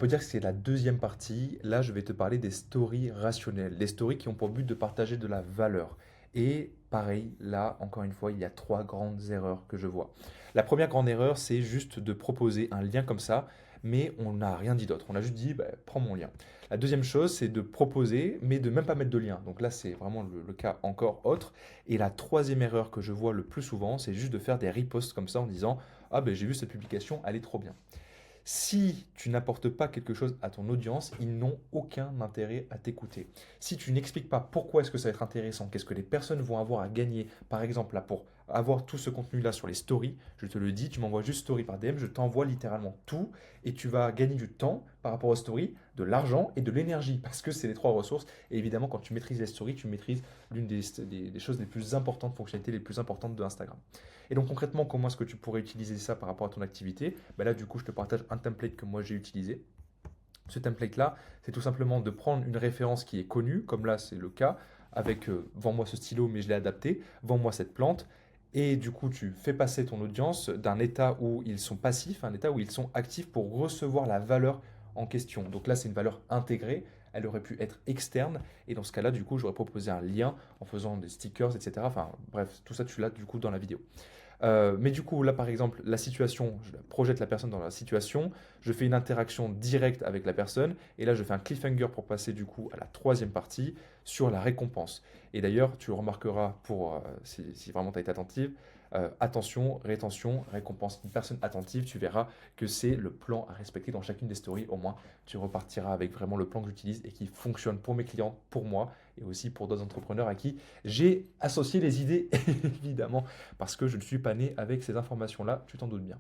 peut dire que c'est la deuxième partie. Là, je vais te parler des stories rationnelles, des stories qui ont pour but de partager de la valeur. Et pareil, là, encore une fois, il y a trois grandes erreurs que je vois. La première grande erreur, c'est juste de proposer un lien comme ça, mais on n'a rien dit d'autre. On a juste dit, bah, prends mon lien. La deuxième chose, c'est de proposer, mais de même pas mettre de lien. Donc là, c'est vraiment le cas encore autre. Et la troisième erreur que je vois le plus souvent, c'est juste de faire des reposts comme ça en disant, ah ben j'ai vu cette publication, elle est trop bien. Si tu n'apportes pas quelque chose à ton audience, ils n'ont aucun intérêt à t'écouter. Si tu n'expliques pas pourquoi est-ce que ça va être intéressant, qu'est-ce que les personnes vont avoir à gagner, par exemple là pour avoir tout ce contenu-là sur les stories, je te le dis, tu m'envoies juste story par DM, je t'envoie littéralement tout et tu vas gagner du temps par rapport aux stories, de l'argent et de l'énergie parce que c'est les trois ressources. Et évidemment, quand tu maîtrises les stories, tu maîtrises l'une des choses les plus importantes, fonctionnalités les plus importantes de Instagram. Et donc concrètement, comment est-ce que tu pourrais utiliser ça par rapport à ton activité? Ben là, du coup, je te partage un template que moi j'ai utilisé. Ce template-là, c'est tout simplement de prendre une référence qui est connue, comme là c'est le cas, avec vends-moi ce stylo, mais je l'ai adapté, vends-moi cette plante. Et du coup, tu fais passer ton audience d'un état où ils sont passifs à un état où ils sont actifs pour recevoir la valeur en question. Donc là, c'est une valeur intégrée. Elle aurait pu être externe. Et dans ce cas-là, du coup, j'aurais proposé un lien en faisant des stickers, etc. Enfin, bref, tout ça, tu l'as du coup dans la vidéo. Mais du coup, là, par exemple, la situation, je projette la personne dans la situation, je fais une interaction directe avec la personne, et là, je fais un cliffhanger pour passer du coup à la troisième partie sur la récompense. Et d'ailleurs, tu le remarqueras pour, si vraiment tu as été attentive, attention, rétention, récompense. Une personne attentive, tu verras que c'est le plan à respecter dans chacune des stories. Au moins, tu repartiras avec vraiment le plan que j'utilise et qui fonctionne pour mes clients, pour moi, et aussi pour d'autres entrepreneurs à qui j'ai associé les idées, évidemment parce que je ne suis pas né avec ces informations-là, tu t'en doutes bien.